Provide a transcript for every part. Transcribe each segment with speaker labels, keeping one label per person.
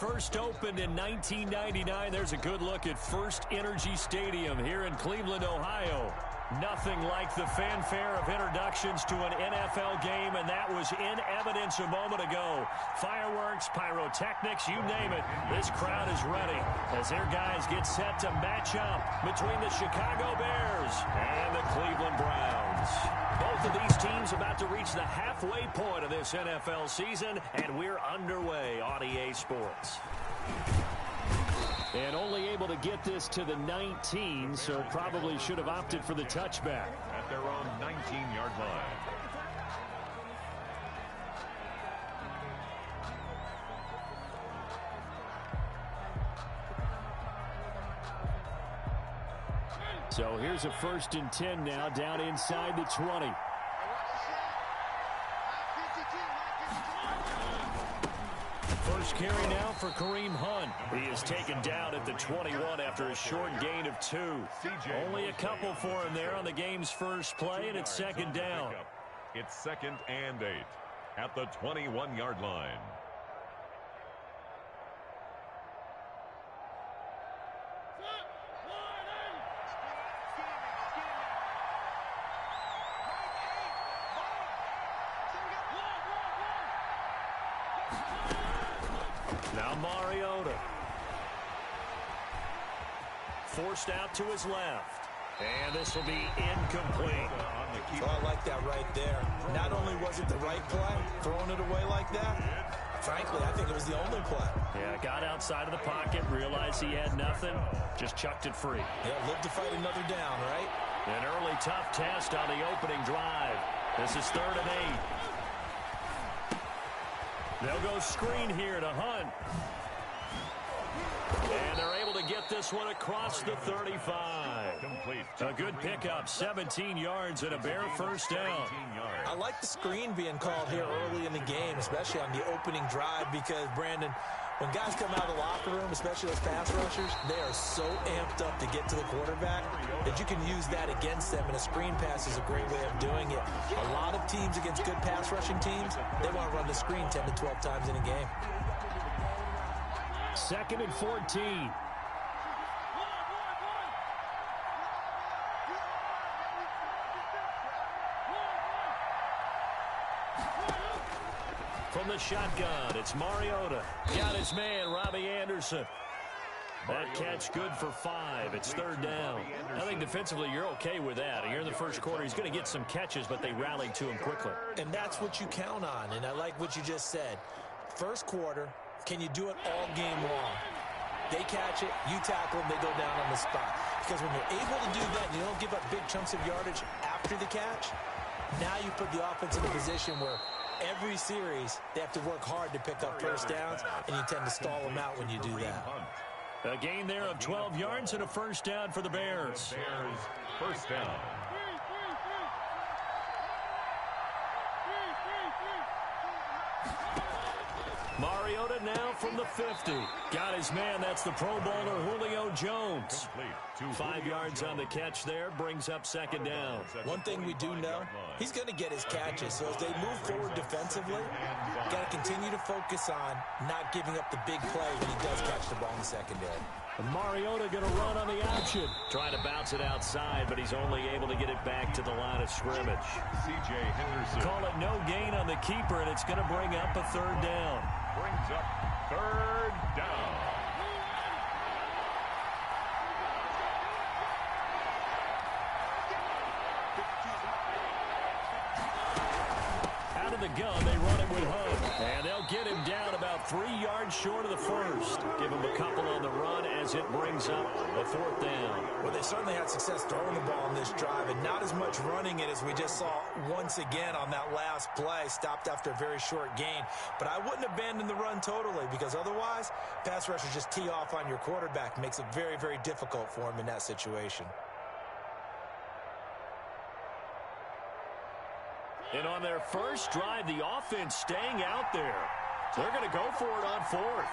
Speaker 1: First opened in 1999. There's a good look at First Energy Stadium here in Cleveland, Ohio. Nothing like the fanfare of introductions to an NFL game, and that was in evidence a moment ago. Fireworks, pyrotechnics, you name it. This crowd is ready as their guys get set to match up between the Chicago Bears and the Cleveland Browns. Both of these teams about to reach the halfway point of this NFL season, and we're underway on EA Sports. And only able to get this to the 19, so probably should have opted for the touchback.
Speaker 2: At their own 19-yard line.
Speaker 1: So here's a 1st and 10 now, down inside the 20. First carry now for Kareem Hunt. He is taken down at the 21 after a short gain of 2. Only a couple for him there on the game's first play, and it's 2nd down.
Speaker 2: It's 2nd and 8 at the 21-yard line.
Speaker 1: Now Mariota. Forced out to his left. And this will be incomplete.
Speaker 3: So I like that right there. Not only was it the right play, throwing it away like that, frankly, I think it was the only play.
Speaker 1: Yeah, got outside of the pocket, realized he had nothing, just chucked it free.
Speaker 3: Yeah, live to fight another down, right?
Speaker 1: An early tough test on the opening drive. This is 3rd and 8. They'll go screen here to Hunt. And they're able to get this one across the 35.
Speaker 2: Complete.
Speaker 1: A good pickup, 17 yards and a Bear first down.
Speaker 3: I like the screen being called here early in the game, especially on the opening drive, because, Brandon, when guys come out of the locker room, especially those pass rushers, they are so amped up to get to the quarterback that you can use that against them, and a screen pass is a great way of doing it. A lot of teams against good pass rushing teams, they want to run the screen 10 to 12 times in a game.
Speaker 1: 2nd and 14. From the shotgun, it's Mariota. Got his man, Robbie Anderson. That catch good for 5. It's 3rd down. I think defensively you're okay with that. Here in the first quarter, he's going to get some catches, but they rallied to him quickly.
Speaker 3: And that's what you count on, and I like what you just said. First quarter, can you do it all game long? They catch it, you tackle them, they go down on the spot. Because when you're able to do that, you don't give up big chunks of yardage after the catch, now you put the offense in a position where every series they have to work hard to pick up first downs, and you tend to stall them out when you do that.
Speaker 1: A gain there of 12 yards and a first down for the Bears.
Speaker 2: First down.
Speaker 1: Mariota now from the 50. Got his man. That's the Pro Bowler Julio Jones. 5 yards on the catch there. Brings up 2nd down.
Speaker 3: One thing we do know, he's going to get his catches. So as they move forward defensively, got to continue to focus on not giving up the big play when he does catch the ball in the secondary.
Speaker 1: Mariota going to run on the option. Trying to bounce it outside, but he's only able to get it back to the line of scrimmage.
Speaker 2: C.J. Henderson.
Speaker 1: Call it no gain on the keeper, and it's going to bring up a 3rd down.
Speaker 2: Brings up 3rd down.
Speaker 1: Out of the gun, they run it with Hunt. And they'll get him down about 3 yards short of the first. Give him a couple on the run as it brings up a 4th down.
Speaker 3: Well, they certainly had success throwing the ball on this drive, and not as much running it as we just saw once again on that last play. Stopped after a very short gain. But I wouldn't abandon the run totally, because otherwise, pass rushers just tee off on your quarterback. Makes it very, very difficult for him in that situation.
Speaker 1: And on their first drive, the offense staying out there. They're going to go for it on 4th.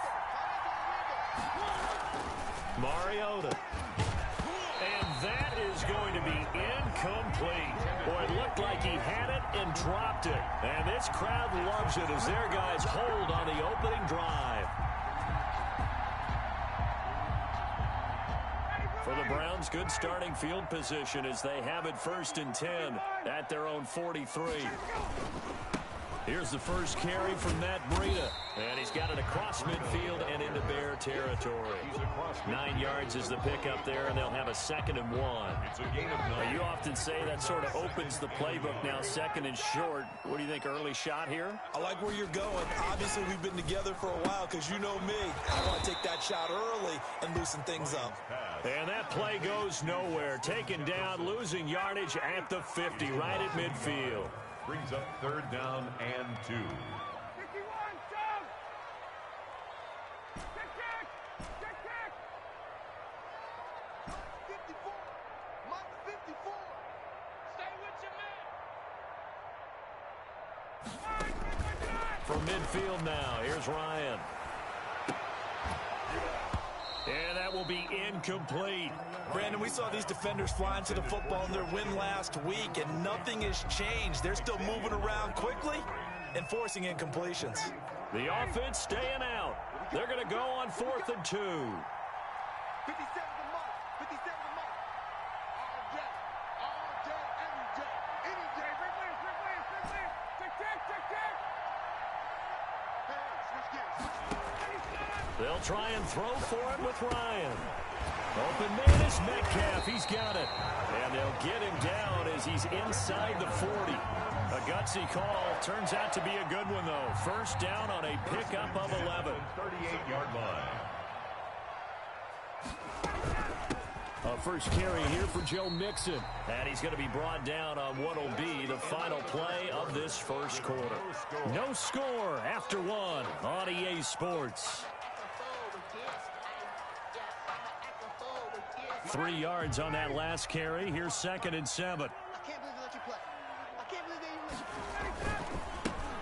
Speaker 1: Mariota. And that is going to be incomplete. Boy, it looked like he had it and dropped it. And this crowd loves it as their guys hold on the opening drive. Browns, good starting field position as they have it 1st and 10 at their own 43. Here's the first carry from Matt Breida. And he's got it across midfield and into Bear territory. 9 yards is the pickup there, and they'll have a 2nd and 1.
Speaker 2: It's a gain of 9.
Speaker 1: You often say that sort of opens the playbook now, 2nd and short. What do you think, early shot here?
Speaker 3: I like where you're going. Obviously, we've been together for a while because you know me. I want to take that shot early and loosen things up.
Speaker 1: And that play goes nowhere. Taken down, losing yardage at the 50, right at midfield.
Speaker 2: Brings up 3rd down and 2.
Speaker 1: From midfield now, here's Ryan. And that will be incomplete.
Speaker 3: Brandon, we saw these defenders flying to the football in their win last week, and nothing has changed. They're still moving around quickly and forcing incompletions.
Speaker 1: The offense staying out. They're going to go on 4th and 2.
Speaker 4: 57 the mark. 57 the mark. All day, every day, any day.
Speaker 1: They'll try and throw for it with Ryan. Open man is Metcalf. He's got it. And they'll get him down as he's inside the 40. A gutsy call. Turns out to be a good one, though. 1st down on a pickup of 11.
Speaker 2: 38-yard line.
Speaker 1: A first carry here for Joe Mixon. And he's going to be brought down on what will be the final play of this first quarter. No score after 1 on EA Sports. 3 yards on that last carry. Here's 2nd and 7.
Speaker 4: I can't believe they let you play. I can't believe they even let you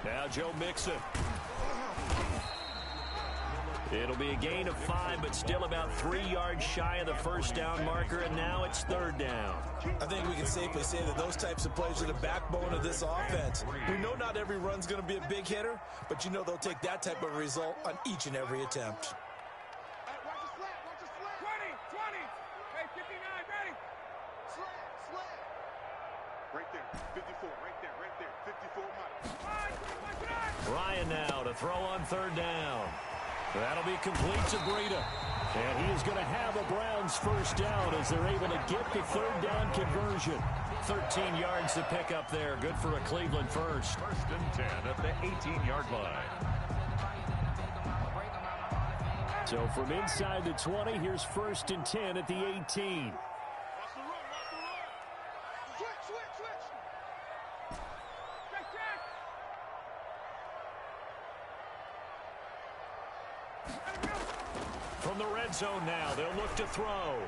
Speaker 4: play.
Speaker 1: Now Joe Mixon. It'll be a gain of 5, but still about 3 yards shy of the 1st down marker, and now it's 3rd down.
Speaker 3: I think we can safely say that those types of plays are the backbone of this offense. We know not every run's going to be a big hitter, but you know they'll take that type of result on each and every attempt.
Speaker 4: Watch the slant. Watch the slant. 20. Hey, 59, ready. Slant. Right there. 54. Right there. 54 miles.
Speaker 1: Ryan now to throw on 3rd down. That'll be complete to Breida. And he is going to have a Browns 1st down as they're able to get the 3rd down conversion. 13 yards to pick up there. Good for a Cleveland first.
Speaker 2: 1st and 10 at the 18-yard line.
Speaker 1: So from inside the 20, here's 1st and 10 at the 18.
Speaker 4: Watch the run. Switch. Check.
Speaker 1: From the red zone now, they'll look to throw.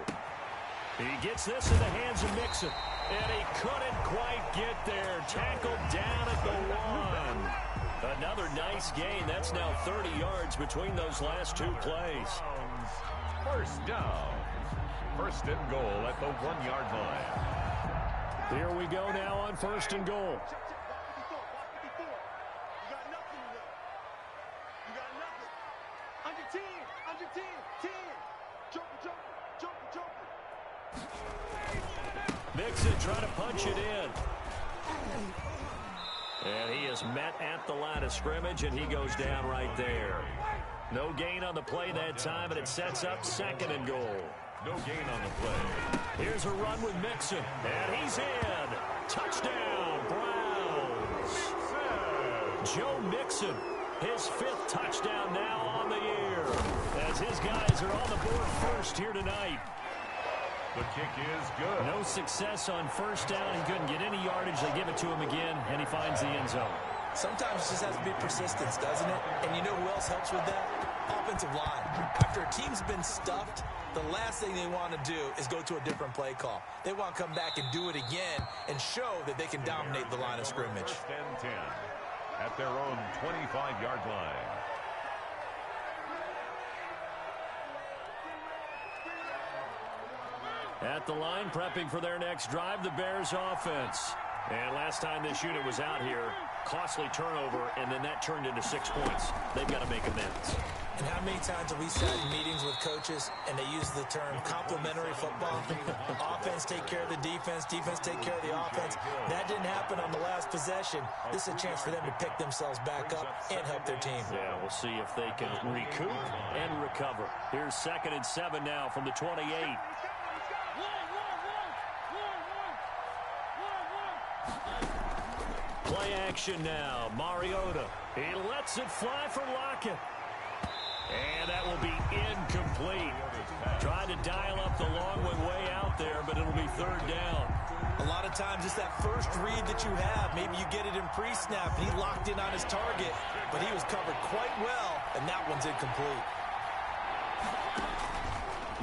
Speaker 1: He gets this in the hands of Mixon. And he couldn't quite get there. Tackled down at the 1. Another nice gain. That's now 30 yards between those last 2 plays.
Speaker 2: 1st down. 1st and goal at the 1-yard line.
Speaker 1: Here we go now on 1st and goal.
Speaker 4: Watch 54. You got nothing to do. You got nothing. Under 10. 10. Joker.
Speaker 1: Mixon trying to punch it in. And he is met at the line of scrimmage, and he goes down right there. No gain on the play that time, and it sets up 2nd and goal.
Speaker 2: No gain on the play.
Speaker 1: Here's a run with Mixon, and he's in. Touchdown, Browns. Joe Mixon, his 5th touchdown now on the year, as his guys are on the board first here tonight.
Speaker 2: The kick is good.
Speaker 1: No success on 1st down. He couldn't get any yardage. They give it to him again, and he finds the end zone.
Speaker 3: Sometimes it just has to be persistence, doesn't it? And you know who else helps with that? Offensive line. After a team's been stuffed, the last thing they want to do is go to a different play call. They want to come back and do it again and show that they can dominate the line of scrimmage.
Speaker 2: 1st and 10 at their own 25-yard line.
Speaker 1: At the line, prepping for their next drive, the Bears offense. And last time this unit was out here, costly turnover, and then that turned into 6 points. They've got to make amends.
Speaker 3: And how many times have we sat in meetings with coaches and they use the term complementary football? Offense take care of the defense, defense take care of the offense. That didn't happen on the last possession. This is a chance for them to pick themselves back up and help their team.
Speaker 1: Yeah, we'll see if they can recoup and recover. Here's 2nd and 7 now from the 28. Play action now. Mariota. He lets it fly for Lockett. And that will be incomplete. Trying to dial up the long one way out there, but it'll be 3rd down.
Speaker 3: A lot of times it's that first read that you have. Maybe you get it in pre-snap, and he locked in on his target, but he was covered quite well, and that one's incomplete.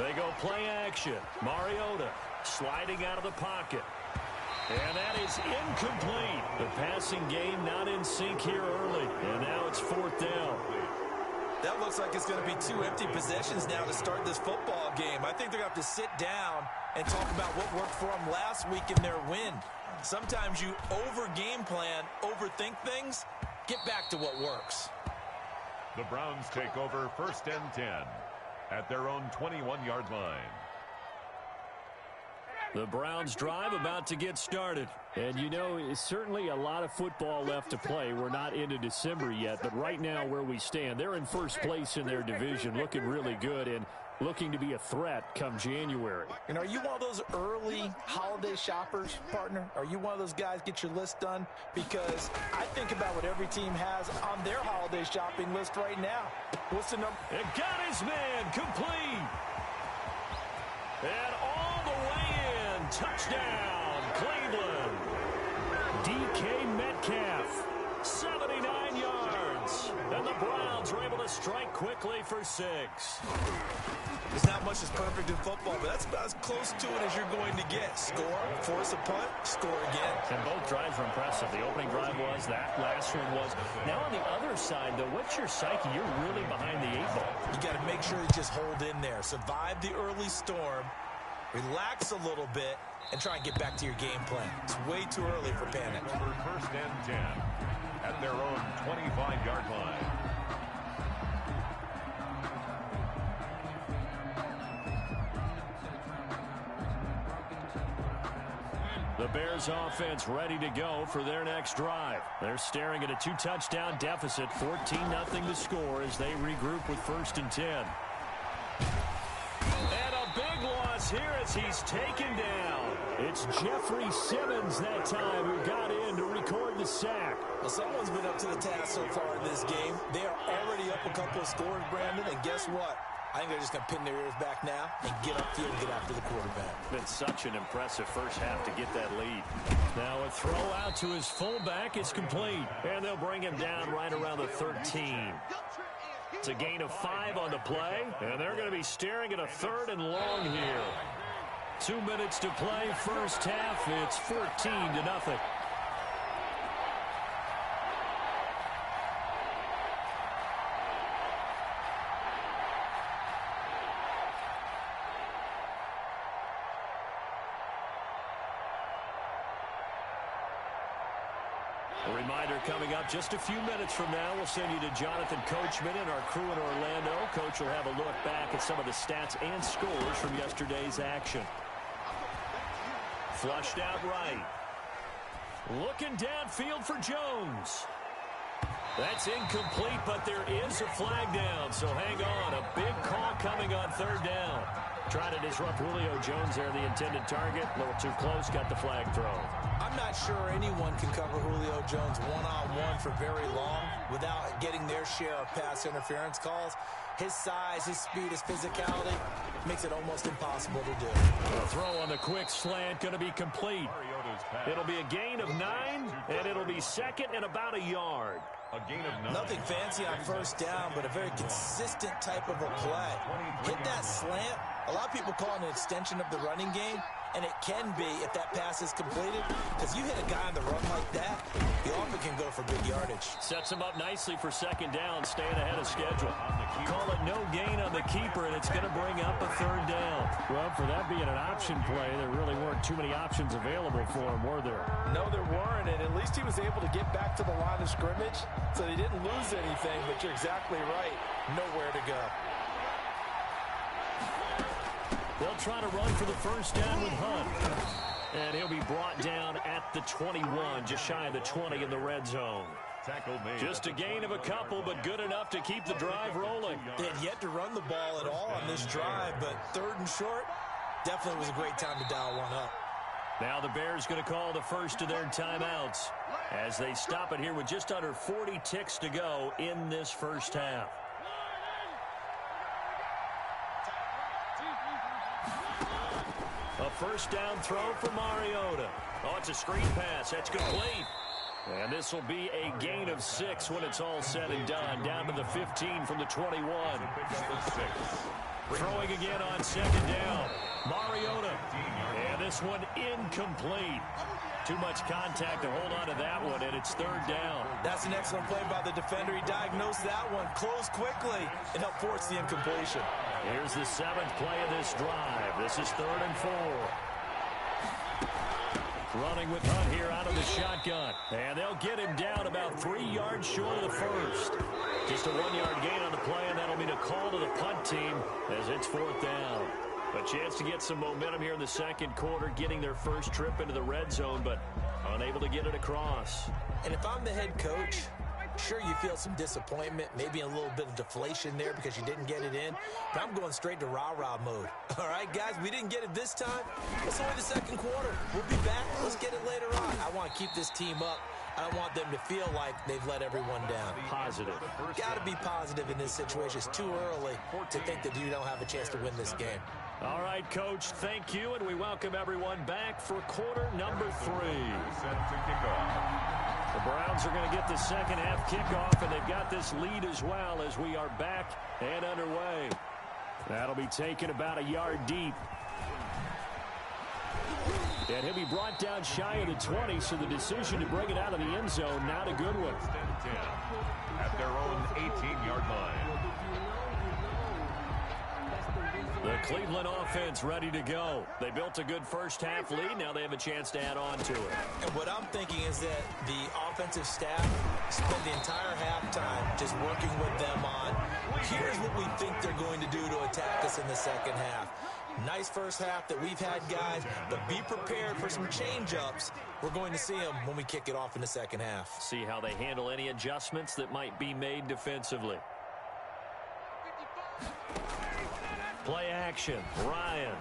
Speaker 1: They go play action. Mariota sliding out of the pocket. And that is incomplete. The passing game not in sync here early. And now it's 4th down.
Speaker 3: That looks like it's going to be 2 empty possessions now to start this football game. I think they're going to have to sit down and talk about what worked for them last week in their win. Sometimes you over-game plan, overthink things. Get back to what works.
Speaker 2: The Browns take over 1st and 10 at their own 21-yard line.
Speaker 1: The Browns drive about to get started. And, you know, it's certainly a lot of football left to play. We're not into December yet, but right now where we stand, they're in first place in their division, looking really good and looking to be a threat come January.
Speaker 3: And are you one of those early holiday shoppers, partner? Are you one of those guys get your list done? Because I think about what every team has on their holiday shopping list right now. What's the number?
Speaker 1: It got his man complete. And all the way in. Touchdown, Cleveland. DK Metcalf, 79 yards. And the Browns are able to strike quickly for 6.
Speaker 3: There's not much that's perfect in football, but that's about as close to it as you're going to get. Score, force a punt, score again.
Speaker 1: And both drives were impressive. The opening drive was, that last one was. Now on the other side, though, what's your psyche? You're really behind the 8 ball.
Speaker 3: You got to make sure you just hold in there. Survive the early storm, relax a little bit, and try and get back to your game plan. It's way too early for panic.
Speaker 2: Over 1st and 10 at their own 25-yard line.
Speaker 1: The Bears offense ready to go for their next drive. They're staring at a 2-touchdown deficit, 14-0 to score as they regroup with 1st and 10. And a big loss here as he's taken down. It's Jeffrey Simmons that time who got in to record the sack.
Speaker 3: Well, someone's been up to the task so far in this game. They are already up a couple of scores, Brandon, and guess what? I think they're just going to pin their ears back now and get upfield and get after the quarterback.
Speaker 1: Been such an impressive first half to get that lead. Now a throw out to his fullback is complete, and they'll bring him down right around the 13. It's a gain of 5 on the play, and they're going to be staring at a 3rd and long here. 2 minutes to play, first half. It's 14-0. A reminder coming up just a few minutes from now, we'll send you to Jonathan Coachman and our crew in Orlando. Coach will have a look back at some of the stats and scores from yesterday's action. Flushed out right. Looking downfield for Jones. That's incomplete, but there is a flag down, so hang on. A big call coming on 3rd down. Trying to disrupt Julio Jones there, the intended target. A little too close, got the flag thrown.
Speaker 3: I'm not sure anyone can cover Julio Jones one-on-one for very long without getting their share of pass interference calls. His size, his speed, his physicality makes it almost impossible to do.
Speaker 1: A throw on the quick slant going to be complete. It'll be a gain of 9, and it'll be 2nd and about a yard.
Speaker 2: A gain of 9.
Speaker 3: Nothing fancy on 1st down, but a very consistent type of a play. Hit that slant. A lot of people call it an extension of the running game, and it can be if that pass is completed, because you hit a guy on the run like that, he often can go for big yardage.
Speaker 1: Sets him up nicely for second down, staying ahead of schedule. Call it no gain on the keeper, and it's going to bring up a third down.
Speaker 5: Well, for that being an option play, there really weren't too many options available for him, were there?
Speaker 6: No, there weren't, and at least he was able to get back to the line of scrimmage, so they didn't lose anything, but you're exactly right. Nowhere to go.
Speaker 1: They'll try to run for the first down with Hunt. And he'll be brought down at the 21, just shy of the 20 in the red zone. Just a gain of a couple, but good enough to keep the drive rolling.
Speaker 3: They had yet to run the ball at all on this drive, but third and short, definitely was a great time to dial one up.
Speaker 1: Now the Bears going to call the first of their timeouts as they stop it here with just under 40 ticks to go in this first half. A first down throw for Mariota. Oh, it's a screen pass. That's complete. And this will be a gain of 6 when it's all said and done. Down to the 15 from the 21. Throwing again on second down. Mariota. And this one incomplete. Too much contact to hold on to that one, and it's third down.
Speaker 3: That's an excellent play by the defender. He diagnosed that one, closed quickly, and helped force the incompletion.
Speaker 1: Here's the 7th play of this drive. This is 3rd and 4. Running with Hunt here out of the shotgun. And they'll get him down about 3 yards short of the first. Just a 1-yard gain on the play, and that'll mean a call to the punt team as it's 4th down. A chance to get some momentum here in the second quarter, getting their first trip into the red zone, but unable to get it across.
Speaker 3: And if I'm the head coach, sure, you feel some disappointment, maybe a little bit of deflation there because you didn't get it in, but I'm going straight to rah-rah mode. All right, guys, we didn't get it this time. It's only the second quarter. We'll be back. Let's get it later on. I want to keep this team up. I don't want them to feel like they've let everyone down.
Speaker 1: Positive.
Speaker 3: Got to be positive in this situation. It's too early to think that you don't have a chance to win this game.
Speaker 1: All right, Coach, thank you, and we welcome everyone back for quarter number 3. The Browns are going to get the second half kickoff, and they've got this lead as well as we are back and underway. That'll be taken about a yard deep. And he'll be brought down shy of the 20, so the decision to bring it out of the end zone, not a good one.
Speaker 2: At their own 18-yard line.
Speaker 1: The Cleveland offense ready to go. They built a good first half lead. Now they have a chance to add on to it.
Speaker 3: And what I'm thinking is that the offensive staff spent the entire halftime just working with them on, here's what we think they're going to do to attack us in the second half. Nice first half that we've had, guys, but be prepared for some change-ups. We're going to see them when we kick it off in the second half.
Speaker 1: See how they handle any adjustments that might be made defensively. Play action, Ryan.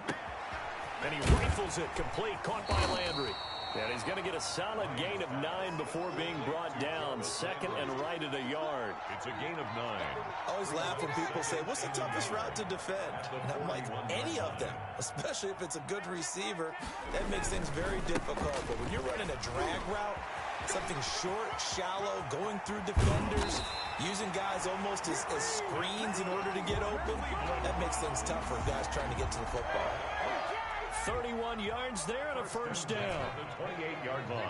Speaker 1: And he rifles it complete, caught by Landry. And he's going to get a solid gain of 9 before being brought down. Second and right at a yard.
Speaker 2: It's a gain of 9.
Speaker 3: I always laugh when people say, what's the toughest route to defend? And I'm like, any of them, especially if it's a good receiver. That makes things very difficult. But when you're running a drag route, something short, shallow, going through defenders, using guys almost as screens in order to get open, that makes things tough for guys trying to get to the football.
Speaker 1: 31 yards there and a first down.
Speaker 2: The 28-yard line.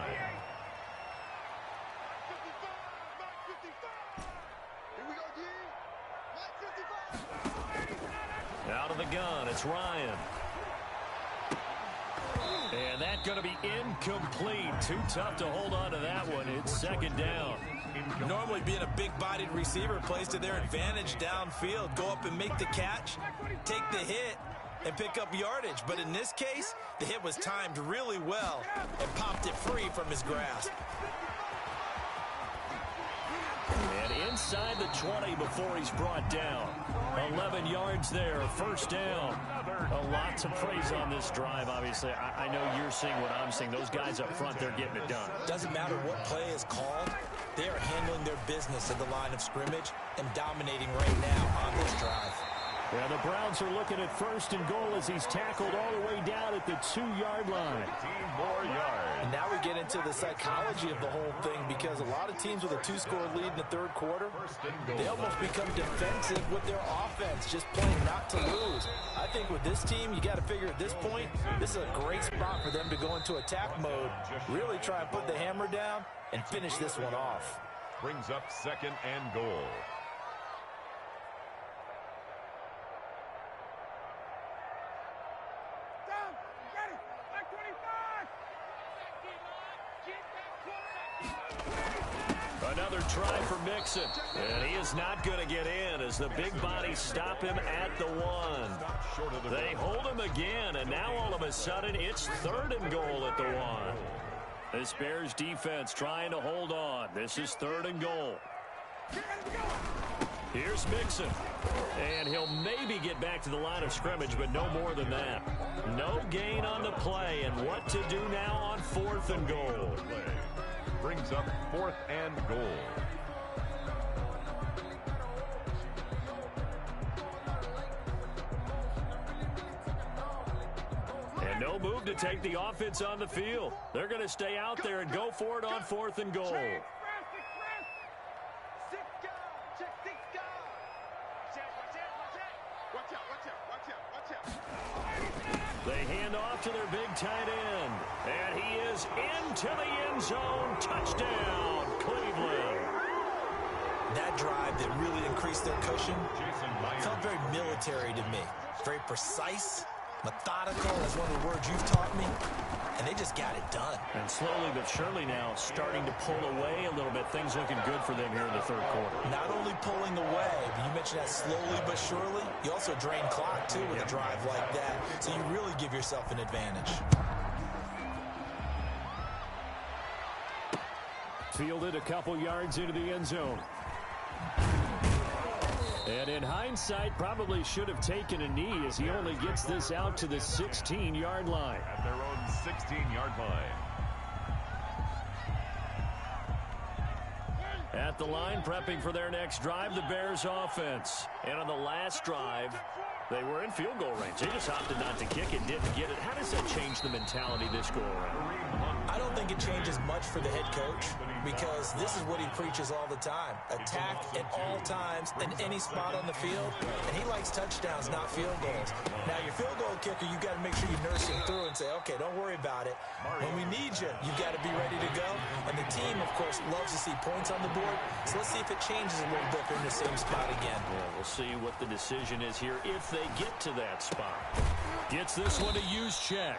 Speaker 1: Out of the gun, it's Ryan. And that's going to be incomplete. Too tough to hold on to that one. It's second down.
Speaker 3: Normally being a big-bodied receiver plays to their advantage downfield. Go up and make the catch, take the hit, and pick up yardage. But in this case, the hit was timed really well and popped it free from his grasp.
Speaker 1: And inside the 20 before he's brought down. 11 yards there, first down. A lot to praise on this drive, obviously. I know you're seeing what I'm seeing. Those guys up front, they're getting it done.
Speaker 3: Doesn't matter what play is called. They are handling their business at the line of scrimmage and dominating right now on this drive.
Speaker 5: Yeah, the Browns are looking at 1st and goal as he's tackled all the way down at the 2-yard line.
Speaker 2: 15 more yards.
Speaker 6: And now we get into the psychology of the whole thing, because a lot of teams with a 2-score lead in the third quarter, they almost become defensive with their offense, just playing not to lose. I think with this team, you got to figure at this point, this is a great spot for them to go into attack mode, really try and put the hammer down and finish this one off.
Speaker 2: Brings up 2nd and goal.
Speaker 1: Another try for Mixon. And he is not going to get in as the big bodies stop him at the 1. They hold him again, and now all of a sudden it's 3rd and goal at the 1. This Bears defense trying to hold on. This is 3rd and goal. Here's Mixon. And he'll maybe get back to the line of scrimmage, but no more than that. No gain on the play, and what to do now on 4th and goal.
Speaker 2: Brings up 4th and goal.
Speaker 1: And no move to take the offense on the field. They're going to stay out there and go for it on 4th and goal. They hand off to their big tight end. And he is into the end zone. Touchdown, Cleveland.
Speaker 3: That drive that really increased their cushion felt very military to me. Very precise, methodical. That's one of the words you've taught me. And they just got it done.
Speaker 1: And slowly but surely now starting to pull away a little bit. Things looking good for them here in the third quarter.
Speaker 3: Not only pulling away, but you mentioned that slowly but surely. You also drain clock, too, with a drive like that. So you really give yourself an advantage.
Speaker 5: Fielded a couple yards into the end zone. And in hindsight, probably should have taken a knee as he only gets this out to the 16-yard line.
Speaker 2: At their own 16-yard line.
Speaker 1: At the line, prepping for their next drive, the Bears offense. And on the last drive, they were in field goal range. They just opted not to kick it, didn't get it. How does that change the mentality this go around?
Speaker 3: I don't think it changes much for the head coach, because this is what he preaches all the time. Attack at all times in any spot on the field. And he likes touchdowns, not field goals. Now, your field goal kicker, you got to make sure you nurse him through and say, okay, don't worry about it. When we need you, you got to be ready to go. And the team, of course, loves to see points on the board. So let's see if it changes a little bit in the same spot again.
Speaker 1: Yeah, we'll see what the decision is here if they get to that spot. Gets this one to use check.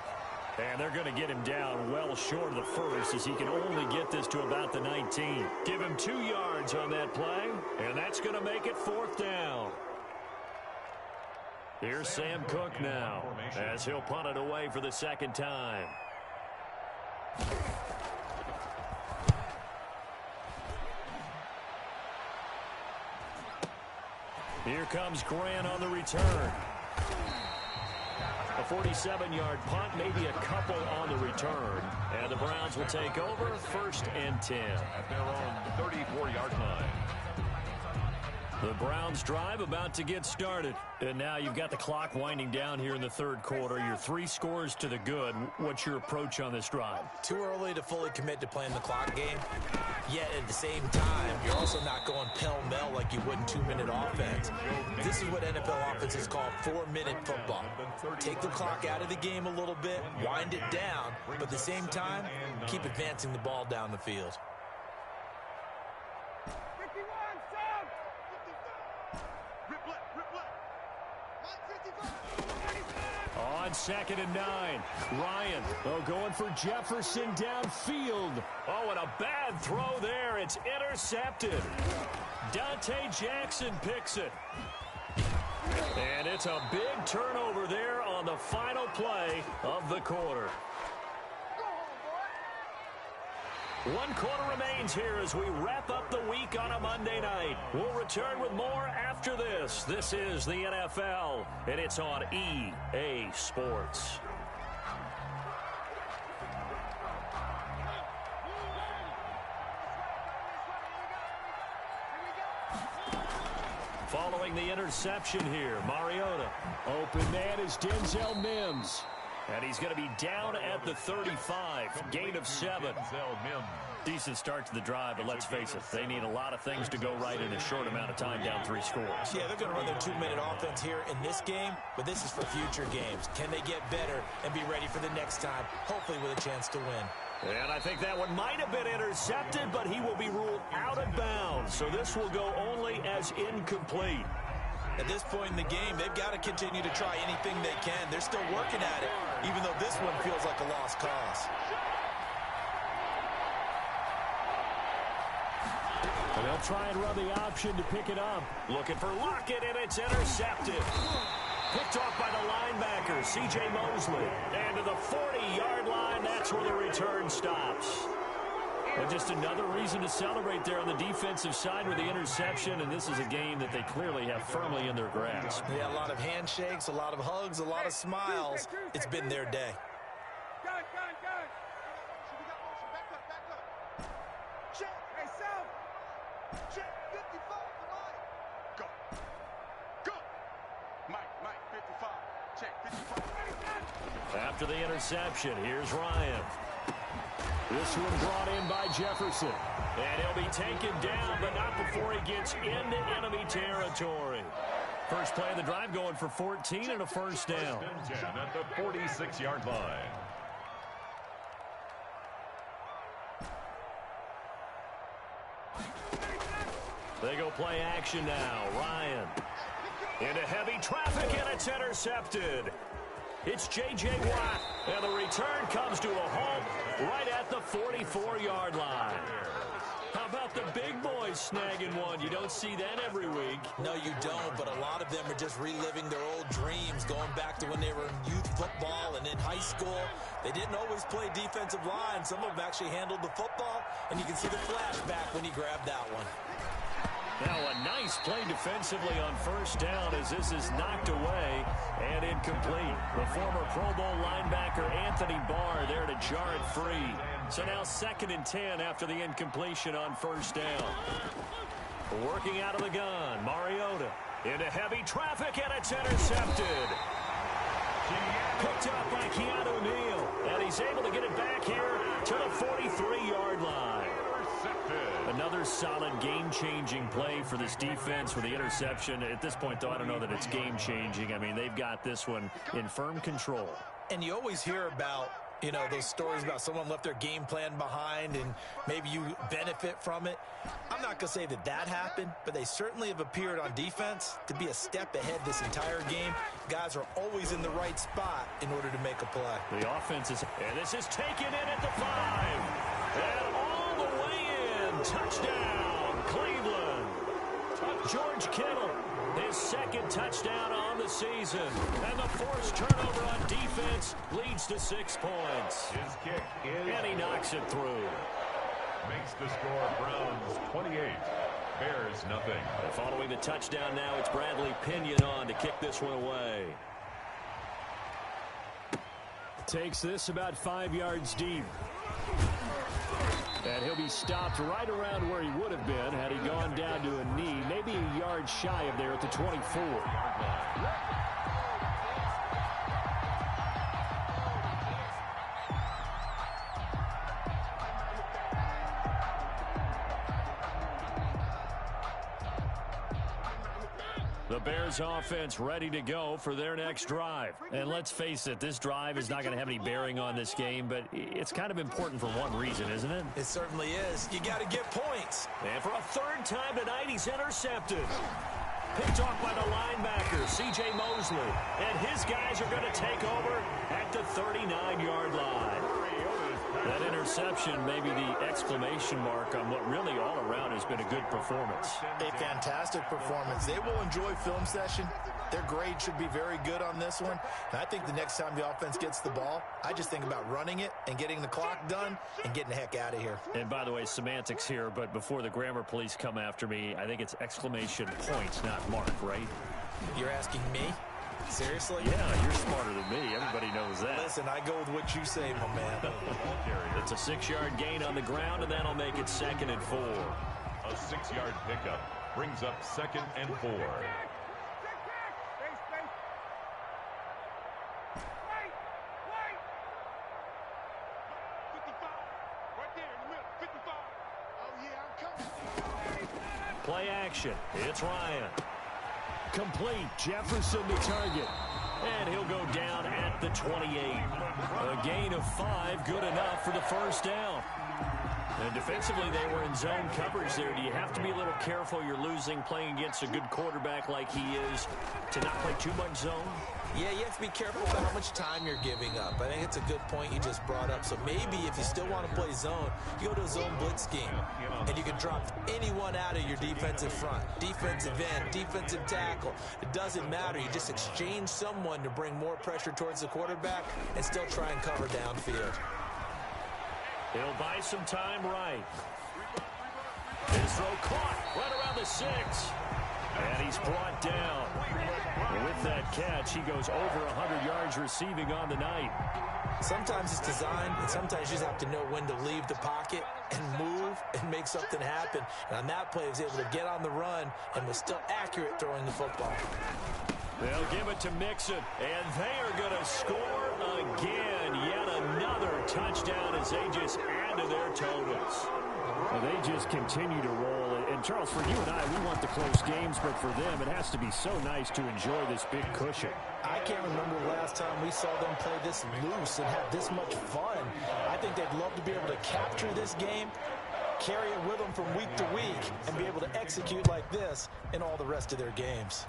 Speaker 1: And they're going to get him down well short of the first, as he can only get this to about the 19. Give him 2 yards on that play, and that's going to make it 4th down. Here's Sam Cook now, as he'll punt it away for the 2nd time. Here comes Grant on the return. A 47-yard punt, maybe a couple on the return. And the Browns will take over 1st and 10.
Speaker 2: At their own 34-yard line.
Speaker 1: The Browns drive about to get started. And now you've got the clock winding down here in the third quarter. Your 3 scores to the good. What's your approach on this drive?
Speaker 3: Too early to fully commit to playing the clock game. Yet at the same time, you're also not going pell-mell like you would in 2-minute offense. This is what NFL offenses call 4-minute football. Take the clock out of the game a little bit, wind it down, but at the same time, keep advancing the ball down the field.
Speaker 1: On 2nd and 9, Ryan, going for Jefferson downfield. Oh, and a bad throw there. It's intercepted. Dante Jackson picks it. And it's a big turnover there on the final play of the quarter. 1 quarter remains here as we wrap up the week on a Monday night. We'll return with more after this. This is the NFL, and it's on EA Sports. Following the interception here, Mariota.
Speaker 5: Open man is Denzel Mims.
Speaker 1: And he's going to be down at the 35. Gain of 7. Decent start to the drive, but let's face it, they need a lot of things to go right in a short amount of time, down 3 scores.
Speaker 3: Yeah, they're going to run their 2-minute offense here in this game, but this is for future games. Can they get better and be ready for the next time, hopefully with a chance to win?
Speaker 1: And I think that one might have been intercepted, but he will be ruled out of bounds. So this will go only as incomplete.
Speaker 3: At this point in the game, they've got to continue to try anything they can. They're still working at it, even though this one feels like a lost cause.
Speaker 5: And they'll try and run the option to pick it up.
Speaker 1: Looking for Lockett, and it's intercepted. Picked off by the linebacker, C.J. Mosley. And to the 40-yard line, that's where the return stops.
Speaker 5: And just another reason to celebrate there on the defensive side with the interception, and this is a game that they clearly have firmly in their grasp.
Speaker 3: Yeah, a lot of handshakes, a lot of hugs, a lot of smiles. It's been their day.
Speaker 4: Gun. Back up. Check. Hey, South. Check. 55. Come on. Go. Mike, 55. Check. 55.
Speaker 1: After the interception, here's Ryan.
Speaker 5: This one brought in by Jefferson.
Speaker 1: And he'll be taken down, but not before he gets into enemy territory. First play of the drive going for 14 and a first down.
Speaker 2: At the 46-yard line.
Speaker 1: They go play action now. Ryan into heavy traffic, and it's intercepted. It's J.J. Watt, and the return comes to a halt right at the 44-yard line. How about the big boys snagging one? You don't see that every week.
Speaker 3: No, you don't, but a lot of them are just reliving their old dreams, going back to when they were in youth football and in high school. They didn't always play defensive line. Some of them actually handled the football, and you can see the flashback when he grabbed that one.
Speaker 1: Now a nice play defensively on first down as this is knocked away and incomplete. The former Pro Bowl linebacker Anthony Barr there to jar it free. So now 2nd and 10 after the incompletion on first down. Working out of the gun, Mariota into heavy traffic, and it's intercepted. Picked up by Keanu Neal, and he's able to get it back here to the 43-yard line. Another solid game-changing play for this defense with the interception. At this point, though, I don't know that it's game-changing. I mean, they've got this one in firm control.
Speaker 3: And you always hear about, you know, those stories about someone left their game plan behind and maybe you benefit from it. I'm not going to say that that happened, but they certainly have appeared on defense to be a step ahead this entire game. Guys are always in the right spot in order to make a play.
Speaker 1: The offense is, and this is taken in at the 5. And all the way in. Touchdown, Cleveland. George Kittle, his 2nd touchdown on the season. And the forced turnover on defense leads to 6 points.
Speaker 2: His kick is
Speaker 1: and he knocks it through.
Speaker 2: Makes the score Browns 28, Bears nothing.
Speaker 1: And following the touchdown now, it's Bradley Pinion on to kick this one away.
Speaker 5: Takes this about 5 yards deep. And he'll be stopped right around where he would have been had he gone down to a knee, maybe a yard shy of there at the 24-yard line.
Speaker 1: The Bears offense ready to go for their next drive. And let's face it, this drive is not going to have any bearing on this game, but it's kind of important for one reason, isn't it?
Speaker 3: It certainly is. You got to get points.
Speaker 1: And for a 3rd time tonight, he's intercepted. Picked off by the linebacker, C.J. Mosley. And his guys are going to take over at the 39-yard line. That interception may be the exclamation mark on what really all around has been a good performance.
Speaker 3: A fantastic performance. They will enjoy film session. Their grade should be very good on this one. And I think the next time the offense gets the ball, I just think about running it and getting the clock done and getting the heck out of here.
Speaker 1: And by the way, semantics here, but before the grammar police come after me, I think it's exclamation points, not mark, right?
Speaker 3: You're asking me? Seriously?
Speaker 1: Yeah, you're smarter than me. Everybody knows that.
Speaker 3: Listen, I go with what you say, my man.
Speaker 1: It's a 6-yard gain on the ground, and that'll make it 2nd and 4.
Speaker 2: A 6-yard pickup. brings up 2nd and 4.
Speaker 1: Play action. It's Ryan. Complete. Jefferson to target. And he'll go down at the 28. A gain of 5, good enough for the first down. And defensively, they were in zone coverage there. Do you have to be a little careful? You're losing playing against a good quarterback like he is to not play too much zone?
Speaker 3: Yeah, you have to be careful about how much time you're giving up. I think it's a good point you just brought up. So maybe if you still want to play zone, you go to a zone blitz scheme. And you can drop anyone out of your defensive front. Defensive end, defensive tackle. It doesn't matter. You just exchange someone to bring more pressure towards the quarterback and still try and cover downfield.
Speaker 1: He'll buy some time right. His throw caught right around the 6. And he's brought down. And with that catch, he goes over 100 yards receiving on the night.
Speaker 3: Sometimes it's designed, and sometimes you just have to know when to leave the pocket and move and make something happen. And on that play, he was able to get on the run and was still accurate throwing the football.
Speaker 1: They'll give it to Mixon, and they are going to score again. Yet another touchdown as they just add to their totals.
Speaker 5: Well, they just continue to roll. And, Charles, for you and I, we want the close games, but for them, it has to be so nice to enjoy this big cushion.
Speaker 6: I can't remember the last time we saw them play this loose and have this much fun. I think they'd love to be able to capture this game, carry it with them from week to week, and be able to execute like this in all the rest of their games.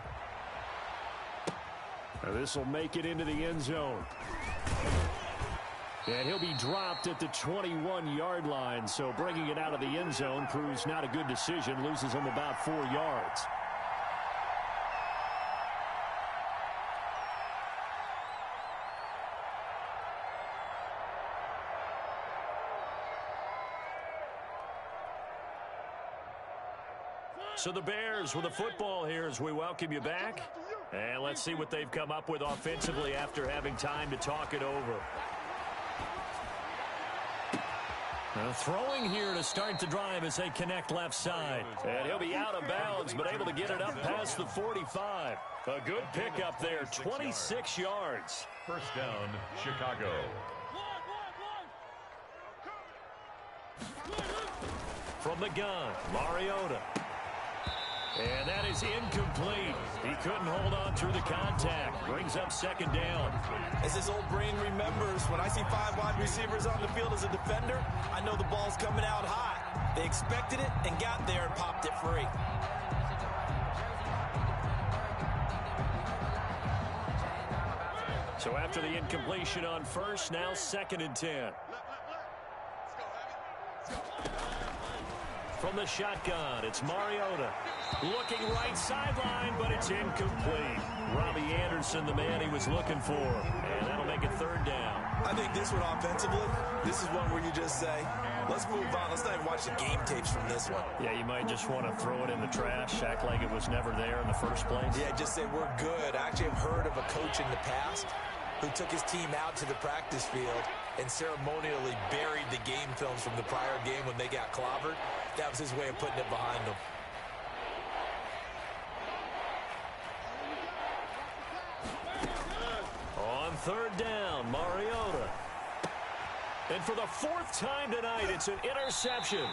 Speaker 5: This will make it into the end zone. And he'll be dropped at the 21-yard line, so bringing it out of the end zone proves not a good decision, loses him about 4 yards.
Speaker 1: So the Bears with the football here as we welcome you back. And let's see what they've come up with offensively after having time to talk it over. Now throwing here to start the drive as they connect left side. And he'll be out of bounds, but able to get it up past the 45. A good pickup there, 26 yards.
Speaker 2: First down, Chicago.
Speaker 1: From the gun, Mariota. And that is incomplete. He couldn't hold on through the contact. Brings up second down.
Speaker 6: As his old brain remembers, when I see 5 wide receivers on the field as a defender, I know the ball's coming out hot. They expected it and got there and popped it free.
Speaker 1: So after the incompletion on first, now 2nd and 10. From the shotgun, it's Mariota. Looking right sideline, but it's incomplete. Robbie Anderson, the man he was looking for. And that'll make it 3rd down.
Speaker 6: I think this one offensively, this is one where you just say, let's move on. Let's not even watch the game tapes from this one.
Speaker 1: Yeah, you might just want to throw it in the trash, act like it was never there in the first place.
Speaker 6: Yeah, just say we're good. I actually have heard of a coach in the past who took his team out to the practice field and ceremonially buried the game films from the prior game when they got clobbered. That was his way of putting it behind them.
Speaker 1: On 3rd down, Mariota. And for the 4th time tonight, it's an interception.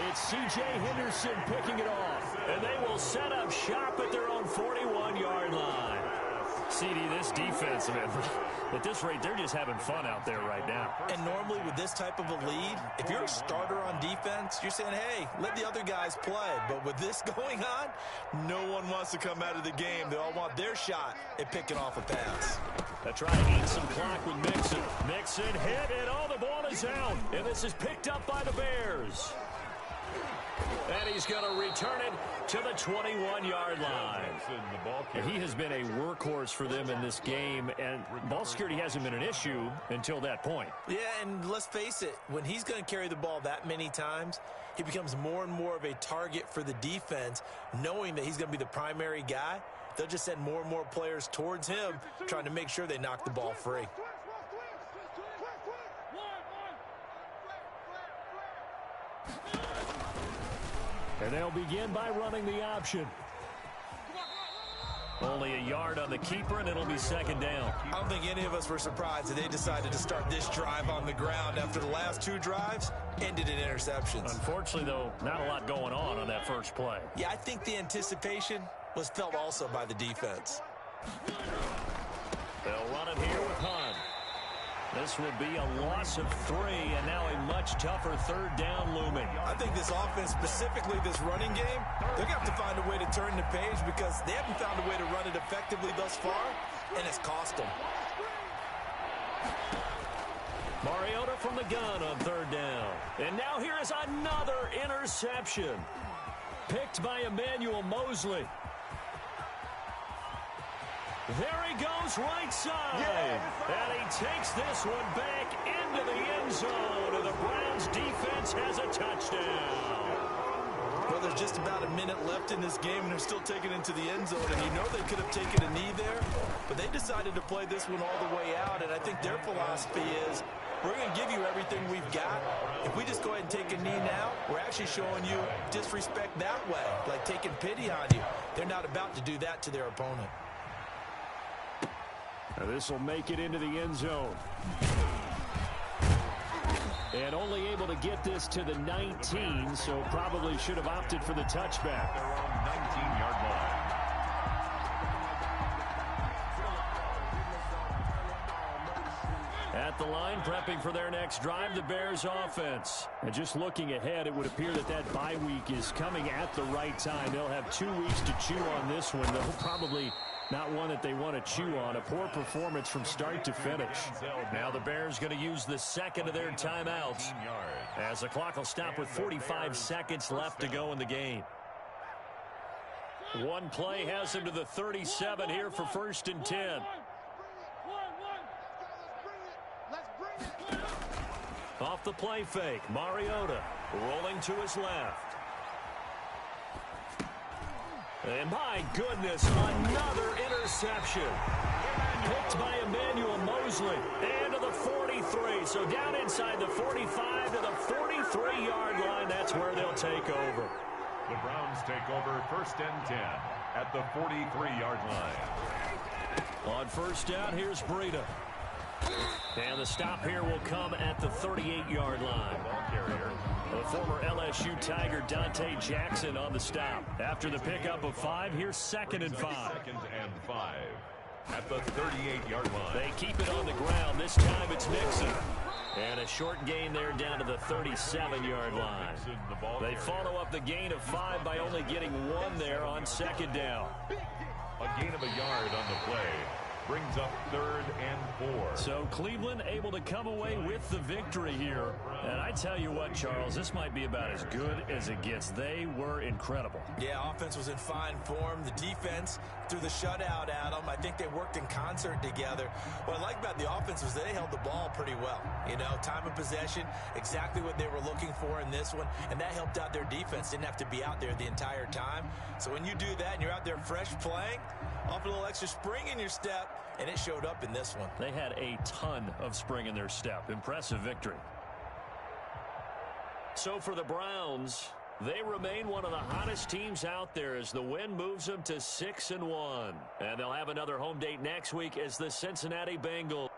Speaker 1: It's C.J. Henderson picking it off. And they will set up shop at their own 41-yard line. CD, this defense, man, at this rate, they're just having fun out there right now.
Speaker 6: And normally with this type of a lead, if you're a starter on defense, you're saying, hey, let the other guys play. But with this going on, no one wants to come out of the game. They all want their shot at picking off a pass.
Speaker 1: They're trying to eat some clock with Mixon. Mixon hit, and all the ball is out. And this is picked up by the Bears. And he's going to return it to the 21-yard line. He has been a workhorse for them in this game, and ball security hasn't been an issue until that point.
Speaker 3: Yeah, and let's face it, when he's going to carry the ball that many times, he becomes more and more of a target for the defense, knowing that he's going to be the primary guy. They'll just send more and more players towards him, trying to make sure they knock the ball free.
Speaker 5: And they'll begin by running the option. Only a yard on the keeper, and it'll be second down.
Speaker 6: I don't think any of us were surprised that they decided to start this drive on the ground after the last 2 drives ended in interceptions.
Speaker 5: Unfortunately, though, not a lot going on that first play.
Speaker 6: Yeah, I think the anticipation was felt also by the defense.
Speaker 5: They'll run it here with Hunt. This will be a loss of 3, and now a much tougher third down looming.
Speaker 6: I think this offense, specifically this running game, they're going to have to find a way to turn the page because they haven't found a way to run it effectively thus far, and it's cost them.
Speaker 5: Mariota from the gun on third down. And now here is another interception. Picked by Emmanuel Mosley. There he goes right side. And he takes this one back into the end zone. And the Browns defense has a touchdown.
Speaker 6: Well, there's just about a minute left in this game, and they're still taking it into the end zone. And you know they could have taken a knee there, but they decided to play this one all the way out. And I think their philosophy is, we're going to give you everything we've got. If we just go ahead and take a knee now, we're actually showing you disrespect that way, like taking pity on you. They're not about to do that to their opponent.
Speaker 5: This will make it into the end zone. And only able to get this to the 19, so probably should have opted for the touchback.
Speaker 2: They're on 19-yard line.
Speaker 5: At the line, prepping for their next drive, the Bears offense. And just looking ahead, it would appear that bye week is coming at the right time. They'll have 2 weeks to chew on this one. They'll probably not one that they want to chew on. A poor performance from start to finish. Now the Bears going to use the second of their timeouts, as the clock will stop with 45 seconds left to go in the game. One play has him to the 37 here for 1st and 10. Off the play fake, Mariota rolling to his left. And my goodness, another interception. Picked by Emmanuel Mosley. And to the 43. So down inside the 45 to the 43-yard line. That's where they'll take over.
Speaker 2: The Browns take over 1st and 10 at the 43-yard line.
Speaker 5: On first down, here's Breida. And the stop here will come at the 38-yard line.
Speaker 2: Ball carrier.
Speaker 5: The former LSU Tiger Dante Jackson on the stop. After the pickup of 5, here's 2nd and 5.
Speaker 2: 2nd and 5 at the 38-yard line.
Speaker 5: They keep it on the ground. This time it's Mixon. And a short gain there down to the 37-yard line. They follow up the gain of 5 by only getting 1 there on 2nd down.
Speaker 2: A gain of a yard on the play brings up 3rd and 4.
Speaker 5: So Cleveland able to come away with the victory here. And I tell you what, Charles, this might be about as good as it gets. They were incredible.
Speaker 6: Yeah, offense was in fine form. The defense threw the shutout at them. I think they worked in concert together. What I like about the offense was they held the ball pretty well. You know, time of possession, exactly what they were looking for in this one. And that helped out their defense. Didn't have to be out there the entire time. So when you do that and you're out there fresh playing, off a little extra spring in your step, and it showed up in this one.
Speaker 5: They had a ton of spring in their step. Impressive victory. So for the Browns, they remain one of the hottest teams out there as the win moves them to 6-1. And they'll have another home date next week as the Cincinnati Bengals.